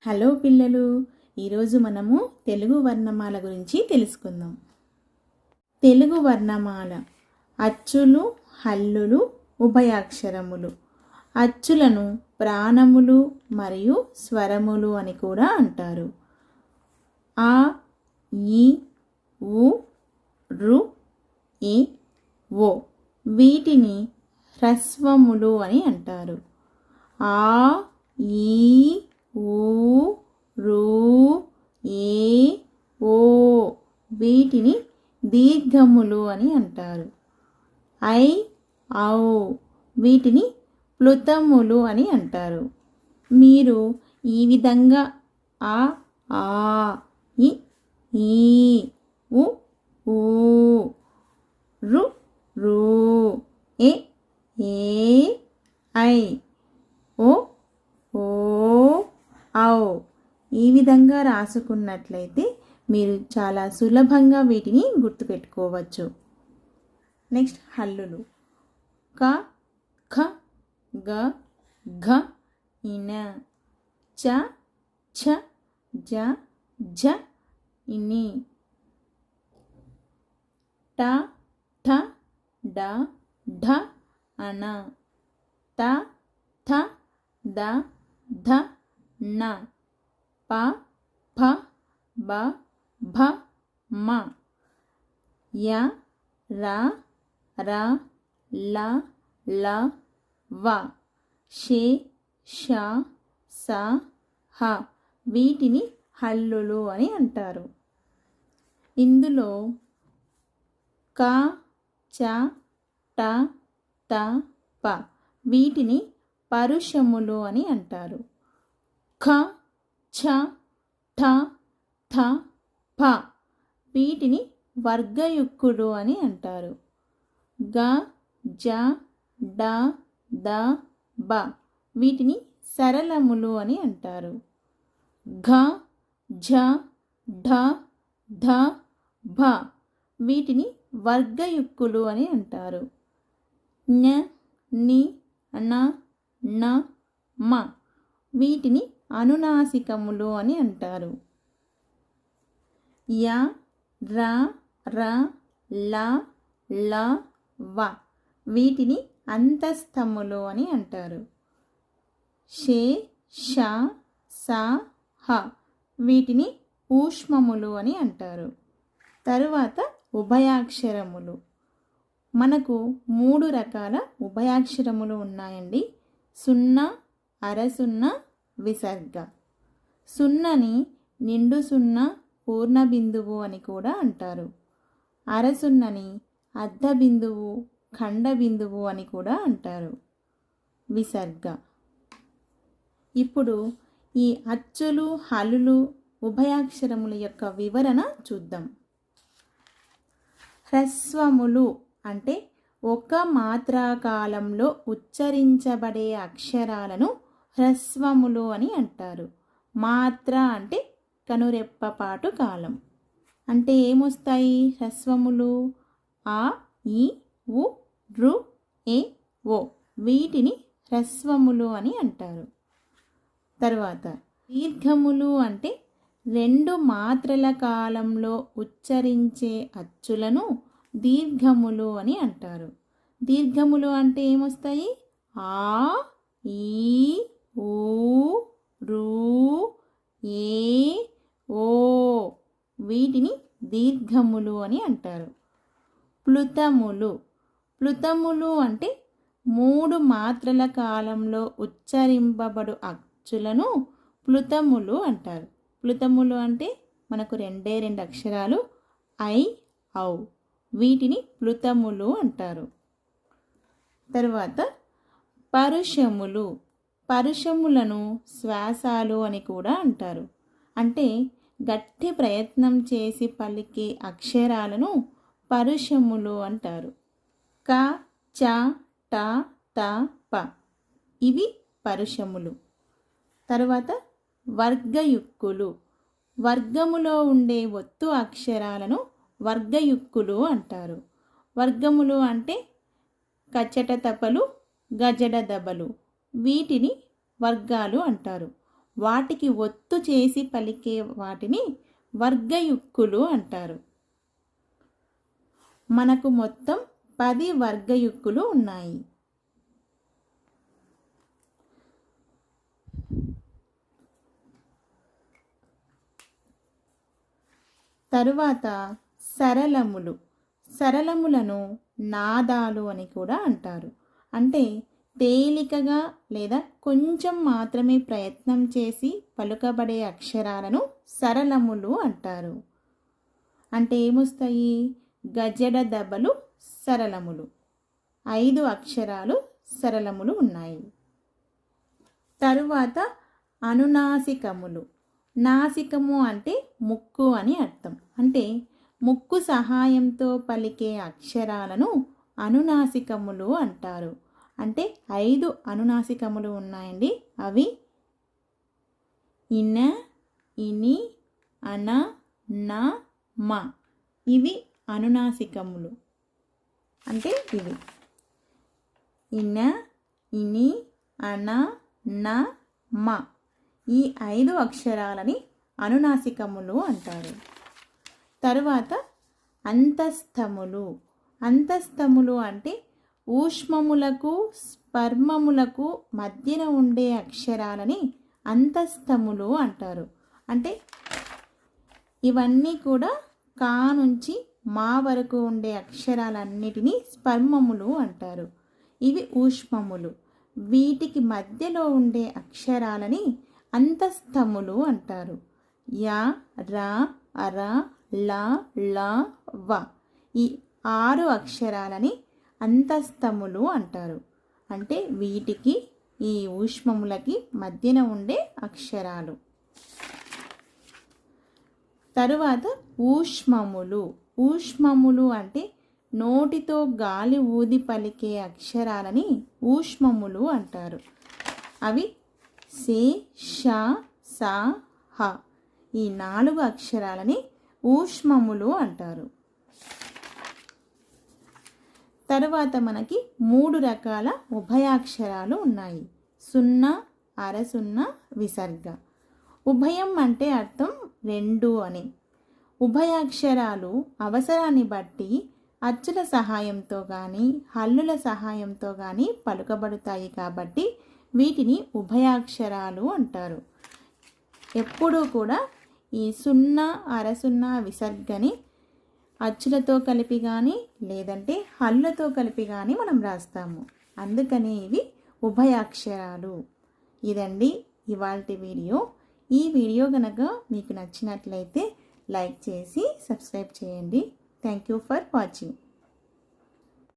Hello పిల్లలు, ఈరోజు మనము తెలుగు వర్ణమాల గురించి తెలుసుకుందాం. తెలుగు వర్ణమాల అచ్చులు, హల్లులు, ఉభయాక్షరములు. అచ్చులను ప్రాణములు మరియు స్వరములు అని కూడా అంటారు. ఆ, ఈ, ఉ, రు, ఈ, ఓ వీటిని హ్రస్వములు అని అంటారు. ఆ, ఈ, ఊ, రు, ఏ, ఓ వీటిని దీర్ఘములు అని అంటారు. ఐ, ఔ వీటిని ప్లుతములు అని అంటారు. మీరు ఈ విధంగా ఆ, ఆ, ఇ, ఈ, ఉ, ఊ, రు, రు, ఏ, ఐ, ఓ, ఔ ఈ విధంగా రాసుకున్నట్లయితే మీరు చాలా సులభంగా వీటిని గుర్తుపెట్టుకోవచ్చు. నెక్స్ట్ హల్లులు. క, ఖ, గ, ఘ, ఇన, చ, ఛ, జ, ఝ, ఇని, ట, ఠ, డ, ఢ, అన, త, థ, ద, ధ, న, ప, ఫ, బ, భ, మ, య, ర, ర, ల, ల, వ, షే, ష, స, హ వీటిని హల్లులు అని అంటారు. ఇందులో క, చ, ట, త, ప వీటిని పరుషములు అని అంటారు. ఖ, ఛ, ఠ, థ, ప వీటిని వర్గయుక్కులు అని అంటారు. గ, జ, డ, ద, బ వీటిని సరళములు అని అంటారు. ఘ, ఝ, ఢ, ధ, భ వీటిని వర్గయుక్కులు అని అంటారు. ఞ, ని, న, న, మ వీటిని అనునాసికములు అని అంటారు. య, ర, ర, ల, ల, వ వీటిని అంతస్థములు అని అంటారు. షే, ష, స, హ వీటిని ఊష్మములు అని అంటారు. తరువాత ఉభయాక్షరములు. మనకు 3 రకాల ఉభయాక్షరములు ఉన్నాయండి. సున్నా, అరసున్న, విసర్గ. సున్నని నిండు సున్న, పూర్ణ బిందువు అని కూడా అంటారు. అరసున్నని అర్ధ బిందువు, ఖండ బిందువు అని కూడా అంటారు. విసర్గ. ఇప్పుడు ఈ అచ్చులు, హల్లులు, ఉభయాక్షరముల యొక్క వివరణ చూద్దాం. హ్రస్వములు అంటే ఒక మాత్రాకాలంలో ఉచ్చరించబడే అక్షరాలను హ్రస్వములు అని అంటారు. మాత్ర అంటే కనురెప్పపాటు కాలం. అంటే ఏమొస్తాయి హ్రస్వములు? ఆ, ఈ, ఉ, రు, ఏ, ఓ వీటిని హ్రస్వములు అని అంటారు. తర్వాత దీర్ఘములు అంటే 2 మాత్రల కాలంలో ఉచ్చరించే అచ్చులను దీర్ఘములు అని అంటారు. దీర్ఘములు అంటే ఏమొస్తాయి? ఆ, ఈ, ఊ, రు, ఏ, ఓ వీటిని దీర్ఘములు అని అంటారు. ప్లుతములు. ప్లుతములు అంటే 3 మాత్రల కాలంలో ఉచ్చరింపబడు అచ్చులను ప్లుతములు అంటారు. ప్లుతములు అంటే మనకు 2 అక్షరాలు ఐ, ఔ వీటిని ప్లుతములు అంటారు. తర్వాత పరుషములు. పరుషములను శ్వాసాలు అని కూడా అంటారు. అంటే గట్టి ప్రయత్నం చేసి పలికే అక్షరాలను పరుషములు అంటారు. క, చ, ట, త, ప ఇవి పరుషములు. తర్వాత వర్గయుక్కులు. వర్గములో ఉండే ఒత్తు అక్షరాలను వర్గయుక్కులు అంటారు. వర్గములు అంటే కచ్చట తపలు, గజడ దబలు వీటిని వర్గాలు అంటారు. వాటికి ఒత్తు చేసి పలికే వాటిని వర్గయుక్కులు అంటారు. మనకు మొత్తం 10 వర్గయుక్కులు ఉన్నాయి. తరువాత సరళములు. సరళములను నాదాలు అని కూడా అంటారు. అంటే తేలికగా లేదా కొంచెం మాత్రమే ప్రయత్నం చేసి పలుకబడే అక్షరాలను సరళములు అంటారు. అంటే ఏమొస్తాయి? గజడ దబలు సరళములు. 5 అక్షరాలు సరళములు ఉన్నాయి. తరువాత అనునాసికములు. నాసికము అంటే ముక్కు అని అర్థం. అంటే ముక్కు సహాయంతో పలికే అక్షరాలను అనునాసికములు అంటారు. అంటే 5 అనునాసికములు ఉన్నాయండి. అవి ఇన, ఇని, అన, న, మ. ఇవి అనునాసికములు. అంటే ఇవి ఇన, ఇని, అన, న, మ. ఈ 5 అక్షరాలని అనునాసికములు అంటారు. తరువాత అంతస్థములు. అంతస్థములు అంటే ఊష్మములకు స్పర్మములకు మధ్యన ఉండే అక్షరాలని అంతస్థములు అంటారు. అంటే ఇవన్నీ కూడా కా నుంచి మా వరకు ఉండే అక్షరాలన్నిటినీ స్పర్మములు అంటారు. ఇవి ఊష్మములు. వీటికి మధ్యలో ఉండే అక్షరాలని అంతస్థములు అంటారు. యా, రా, అర, ల, ల, వ. ఈ 6 అక్షరాలని అంతస్థములు అంటారు. అంటే వీటికి ఈ ఊష్మములకి మధ్యన ఉండే అక్షరాలు. తరువాత ఊష్మములు. ఊష్మములు అంటే నోటితో గాలి ఊది పలికే అక్షరాలని ఊష్మములు అంటారు. అవి సే, ష, స, హ. ఈ 4 అక్షరాలని ఊష్మములు అంటారు. తరువాత మనకి 3 రకాల ఉభయాక్షరాలు ఉన్నాయి. సున్నా, అరసున్నా, విసర్గ. ఉభయం అంటే అర్థం 2 అని. ఉభయాక్షరాలు అవసరాన్ని బట్టి అచ్చుల సహాయంతో కానీ హల్లుల సహాయంతో కానీ పలుకబడతాయి కాబట్టి వీటిని ఉభయాక్షరాలు అంటారు. ఎప్పుడూ కూడా ఈ సున్నా, అరసున్నా, విసర్గని అచ్చులతో కలిపి కానీ లేదంటే హల్లులతో కలిపి కానీ మనం రాస్తాము. అందుకని ఇవి ఉభయాక్షరాలు. ఇదండి ఇవాల్టి వీడియో. ఈ వీడియో కనుక మీకు నచ్చినట్లయితే లైక్ చేసి సబ్స్క్రైబ్ చేయండి. Thank you for watching.